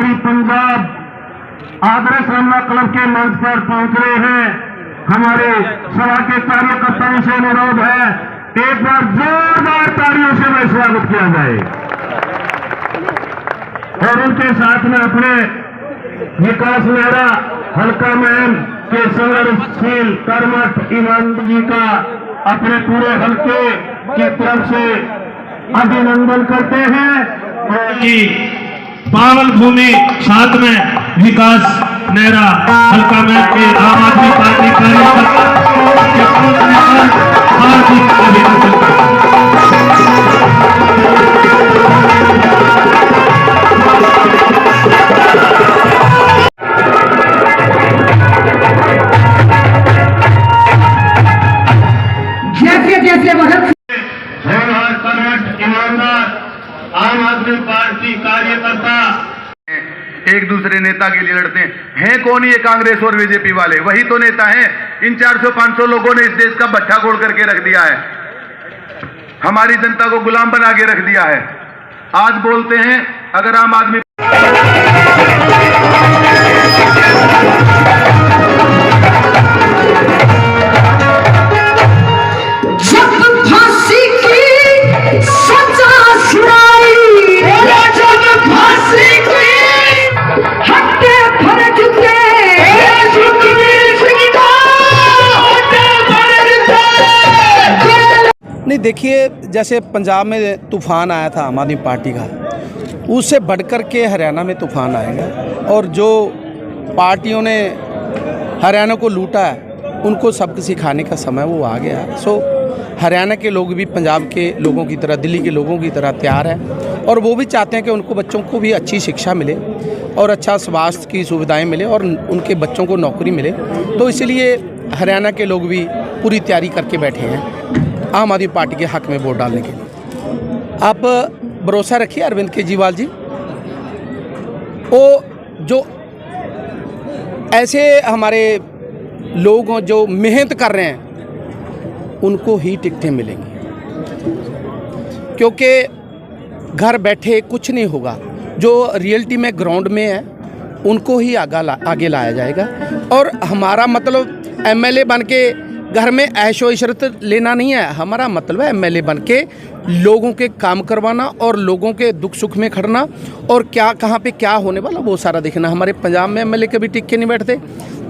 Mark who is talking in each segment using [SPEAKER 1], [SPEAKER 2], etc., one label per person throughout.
[SPEAKER 1] पूरी पंजाब आदर्श रमना क्लब के मंच पर पहुंच रहे हैं। हमारे सभा के कार्यकर्ताओं से अनुरोध है, एक बार जोरदार तालियों से मैं स्वागत किया जाए और उनके साथ में अपने विकास मेहरा हल्का मैन के संघर्षशील कर्मठ ईमान जी का अपने पूरे हल्के की तरफ से अभिनंदन करते हैं। और की पावन भूमि साथ में विकास मेहरा हल्का मैन के आम आदमी पार्टी कार्यकर्ता हार्दिक अभिनंदन करते हैं। आम आदमी पार्टी कार्यकर्ता
[SPEAKER 2] एक दूसरे नेता के लिए लड़ते हैं कौन ये कांग्रेस और बीजेपी वाले? वही तो नेता हैं। इन 400-500 लोगों ने इस देश का भट्ठा खोल करके रख दिया है, हमारी जनता को गुलाम बना के रख दिया है। आज बोलते हैं अगर आम आदमी
[SPEAKER 3] नहीं, देखिए जैसे पंजाब में तूफ़ान आया था आम आदमी पार्टी का, उससे बढ़कर के हरियाणा में तूफ़ान आएगा। और जो पार्टियों ने हरियाणा को लूटा है उनको सबक सिखाने का समय वो आ गया है। सो हरियाणा के लोग भी पंजाब के लोगों की तरह, दिल्ली के लोगों की तरह तैयार है और वो भी चाहते हैं कि उनको बच्चों को भी अच्छी शिक्षा मिले और अच्छा स्वास्थ्य की सुविधाएं मिले और उनके बच्चों को नौकरी मिले। तो इसलिए हरियाणा के लोग भी पूरी तैयारी करके बैठे हैं आम आदमी पार्टी के हक में वोट डालने के लिए। आप भरोसा रखिए अरविंद केजरीवाल जी, वो जो ऐसे हमारे लोग हों जो मेहनत कर रहे हैं उनको ही टिकटें मिलेंगी, क्योंकि घर बैठे कुछ नहीं होगा। जो रियलिटी में ग्राउंड में है उनको ही आगे लाया जाएगा। और हमारा मतलब एमएलए बन के घर में ऐशो इशरत लेना नहीं है, हमारा मतलब है एमएलए बन के लोगों के काम करवाना और लोगों के दुख सुख में खड़ना और क्या कहाँ पे क्या होने वाला वो सारा देखना। हमारे पंजाब में एमएलए कभी टिक्के नहीं बैठते,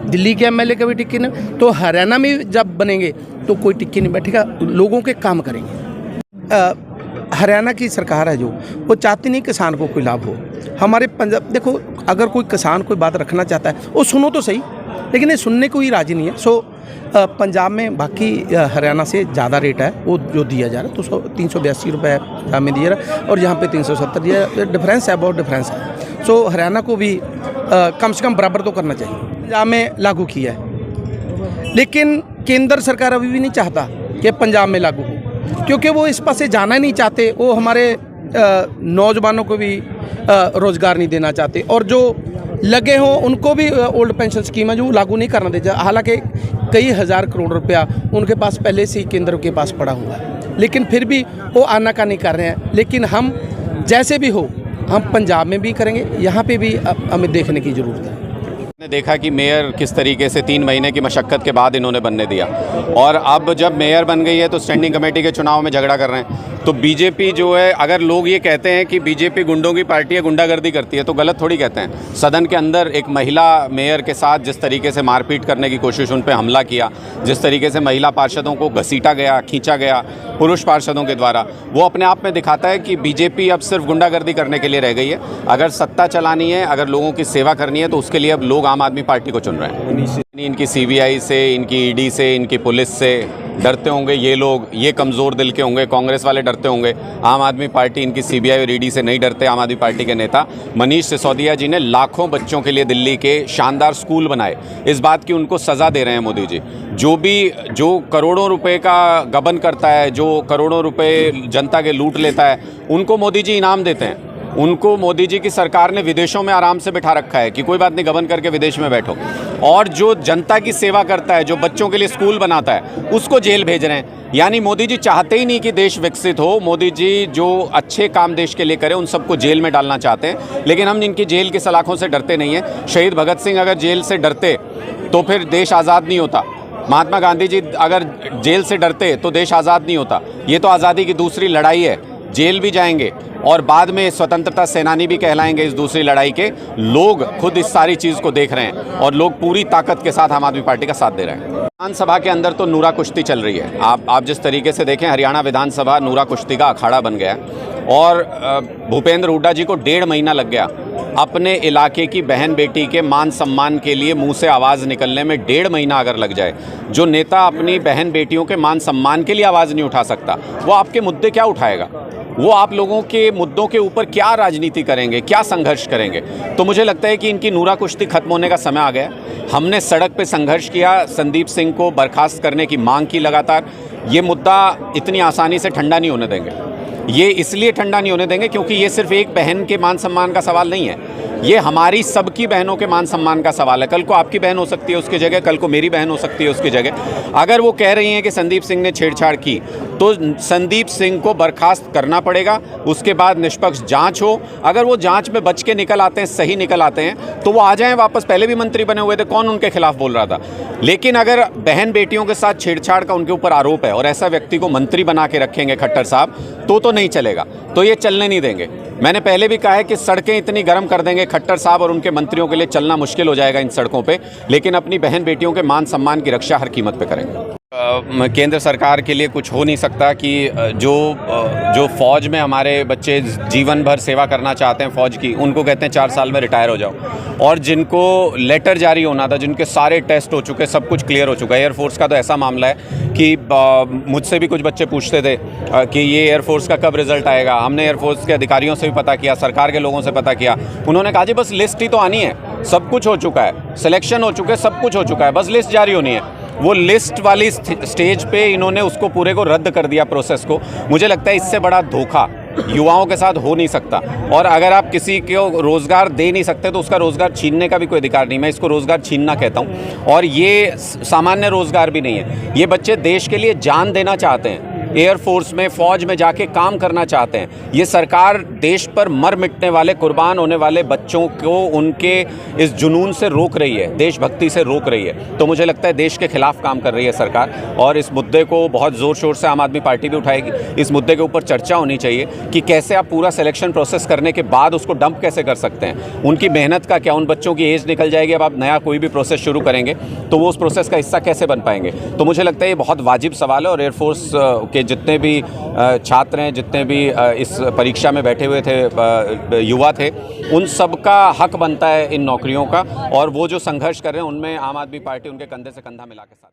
[SPEAKER 3] दिल्ली के एमएलए कभी टिक्के नहीं, तो हरियाणा में जब बनेंगे तो कोई टिक्के नहीं बैठेगा, लोगों के काम करेंगे। हरियाणा की सरकार है जो वो चाहती नहीं किसान को कोई लाभ हो। हमारे पंजाब देखो, अगर कोई किसान कोई बात रखना चाहता है वो सुनो तो सही, लेकिन ये सुनने को ही राजी नहीं है। सो पंजाब में बाकी हरियाणा से ज़्यादा रेट है वो जो दिया जा रहा है, तो 382 रुपये में दिया रहा है और यहाँ पे 370 दिया। डिफरेंस है, बहुत डिफरेंस है। सो हरियाणा को भी कम से कम बराबर तो करना चाहिए। पंजाब में लागू किया है, लेकिन केंद्र सरकार अभी भी नहीं चाहता कि पंजाब में लागू हो, क्योंकि वो इस पास से जाना नहीं चाहते। वो हमारे नौजवानों को भी रोज़गार नहीं देना चाहते और जो लगे हों उनको भी ओल्ड पेंशन स्कीम है जो लागू नहीं करना देता। हालांकि कई हज़ार करोड़ रुपया उनके पास पहले से ही केंद्र के पास पड़ा हुआ है, लेकिन फिर भी वो आनाकानी कर रहे हैं। लेकिन हम जैसे भी हो, हम पंजाब में भी करेंगे, यहाँ पे भी हमें देखने की ज़रूरत है।
[SPEAKER 4] ने देखा कि मेयर किस तरीके से 3 महीने की मशक्क़त के बाद इन्होंने बनने दिया और अब जब मेयर बन गई है तो स्टैंडिंग कमेटी के चुनाव में झगड़ा कर रहे हैं। तो बीजेपी जो है, अगर लोग ये कहते हैं कि बीजेपी गुंडों की पार्टी है, गुंडागर्दी करती है, तो गलत थोड़ी कहते हैं। सदन के अंदर एक महिला मेयर के साथ जिस तरीके से मारपीट करने की कोशिश, उन पर हमला किया, जिस तरीके से महिला पार्षदों को घसीटा गया, खींचा गया पुरुष पार्षदों के द्वारा, वो अपने आप में दिखाता है कि बीजेपी अब सिर्फ गुंडागर्दी करने के लिए रह गई है। अगर सत्ता चलानी है, अगर लोगों की सेवा करनी है, तो उसके लिए अब लोग आम आदमी पार्टी को चुन रहे हैं। इनकी सीबीआई से, इनकी ईडी से, इनकी पुलिस से डरते होंगे ये लोग, ये कमज़ोर दिल के होंगे, कांग्रेस वाले डरते होंगे। आम आदमी पार्टी इनकी सीबीआई और ईडी से नहीं डरते। आम आदमी पार्टी के नेता मनीष सिसोदिया जी ने लाखों बच्चों के लिए दिल्ली के शानदार स्कूल बनाए, इस बात की उनको सज़ा दे रहे हैं मोदी जी। जो करोड़ों रुपए का गबन करता है, जो करोड़ों रुपए जनता के लूट लेता है, उनको मोदी जी इनाम देते हैं। उनको मोदी जी की सरकार ने विदेशों में आराम से बिठा रखा है कि कोई बात नहीं, गबन करके विदेश में बैठो। और जो जनता की सेवा करता है, जो बच्चों के लिए स्कूल बनाता है, उसको जेल भेज रहे हैं। यानी मोदी जी चाहते ही नहीं कि देश विकसित हो। मोदी जी जो अच्छे काम देश के लिए करें उन सबको जेल में डालना चाहते हैं। लेकिन हम इनकी जेल की सलाखों से डरते नहीं हैं। शहीद भगत सिंह अगर जेल से डरते तो फिर देश आज़ाद नहीं होता। महात्मा गांधी जी अगर जेल से डरते तो देश आज़ाद नहीं होता। ये तो आज़ादी की दूसरी लड़ाई है, जेल भी जाएंगे और बाद में स्वतंत्रता सेनानी भी कहलाएंगे इस दूसरी लड़ाई के। लोग खुद इस सारी चीज़ को देख रहे हैं और लोग पूरी ताकत के साथ आम आदमी पार्टी का साथ दे रहे हैं। विधानसभा के अंदर तो नूरा कुश्ती चल रही है। आप जिस तरीके से देखें, हरियाणा विधानसभा नूरा कुश्ती का अखाड़ा बन गया और भूपेंद्र हुड्डा जी को 1.5 महीना लग गया अपने इलाके की बहन बेटी के मान सम्मान के लिए मुंह से आवाज़ निकलने में। 1.5 महीना अगर लग जाए, जो नेता अपनी बहन बेटियों के मान सम्मान के लिए आवाज़ नहीं उठा सकता, वो आपके मुद्दे क्या उठाएगा? वो आप लोगों के मुद्दों के ऊपर क्या राजनीति करेंगे, क्या संघर्ष करेंगे? तो मुझे लगता है कि इनकी नूरा कुश्ती खत्म होने का समय आ गया। हमने सड़क पे संघर्ष किया, संदीप सिंह को बर्खास्त करने की मांग की लगातार। ये मुद्दा इतनी आसानी से ठंडा नहीं होने देंगे। ये इसलिए ठंडा नहीं होने देंगे क्योंकि ये सिर्फ एक बहन के मान सम्मान का सवाल नहीं है, ये हमारी सबकी बहनों के मान सम्मान का सवाल है। कल को आपकी बहन हो सकती है उसकी जगह, कल को मेरी बहन हो सकती है उसकी जगह। अगर वो कह रही हैं कि संदीप सिंह ने छेड़छाड़ की, तो संदीप सिंह को बर्खास्त करना पड़ेगा। उसके बाद निष्पक्ष जांच हो। अगर वो जांच में बच के निकल आते हैं, सही निकल आते हैं, तो वो आ जाएं वापस। पहले भी मंत्री बने हुए थे, कौन उनके खिलाफ बोल रहा था? लेकिन अगर बहन बेटियों के साथ छेड़छाड़ का उनके ऊपर आरोप है और ऐसा व्यक्ति को मंत्री बना के रखेंगे खट्टर साहब, तो नहीं चलेगा। तो ये चलने नहीं देंगे। मैंने पहले भी कहा है कि सड़कें इतनी गर्म कर देंगे खट्टर साहब और उनके मंत्रियों के लिए चलना मुश्किल हो जाएगा इन सड़कों पे, लेकिन अपनी बहन बेटियों के मान सम्मान की रक्षा हर कीमत पे करेंगे। केंद्र सरकार के लिए कुछ हो नहीं सकता कि जो फ़ौज में हमारे बच्चे जीवन भर सेवा करना चाहते हैं फ़ौज की, उनको कहते हैं 4 साल में रिटायर हो जाओ। और जिनको लेटर जारी होना था, जिनके सारे टेस्ट हो चुके, सब कुछ क्लियर हो चुका है। एयरफोर्स का तो ऐसा मामला है कि मुझसे भी कुछ बच्चे पूछते थे कि ये एयरफोर्स का कब रिज़ल्ट आएगा। हमने एयरफोर्स के अधिकारियों से भी पता किया, सरकार के लोगों से पता किया। उन्होंने कहा जी बस लिस्ट ही तो आनी है, सब कुछ हो चुका है, सिलेक्शन हो चुके, सब कुछ हो चुका है, बस लिस्ट जारी होनी है। वो लिस्ट वाली स्टेज पे इन्होंने उसको पूरे को रद्द कर दिया, प्रोसेस को। मुझे लगता है इससे बड़ा धोखा युवाओं के साथ हो नहीं सकता। और अगर आप किसी को रोज़गार दे नहीं सकते तो उसका रोज़गार छीनने का भी कोई अधिकार नहीं। मैं इसको रोज़गार छीनना कहता हूँ। और ये सामान्य रोज़गार भी नहीं है। ये बच्चे देश के लिए जान देना चाहते हैं, एयरफोर्स में, फ़ौज में जाके काम करना चाहते हैं। ये सरकार देश पर मर मिटने वाले, कुर्बान होने वाले बच्चों को उनके इस जुनून से रोक रही है, देशभक्ति से रोक रही है। तो मुझे लगता है देश के खिलाफ काम कर रही है सरकार। और इस मुद्दे को बहुत ज़ोर शोर से आम आदमी पार्टी भी उठाएगी। इस मुद्दे के ऊपर चर्चा होनी चाहिए कि कैसे आप पूरा सिलेक्शन प्रोसेस करने के बाद उसको डंप कैसे कर सकते हैं। उनकी मेहनत का क्या, उन बच्चों की एज निकल जाएगी, अब आप नया कोई भी प्रोसेस शुरू करेंगे तो वो उस प्रोसेस का हिस्सा कैसे बन पाएंगे। तो मुझे लगता है ये बहुत वाजिब सवाल है। और एयरफोर्स के जितने भी छात्र हैं, जितने भी इस परीक्षा में बैठे हुए थे, युवा थे, उन सब का हक बनता है इन नौकरियों का। और वो जो संघर्ष कर रहे हैं उनमें आम आदमी पार्टी उनके कंधे से कंधा मिला के साथ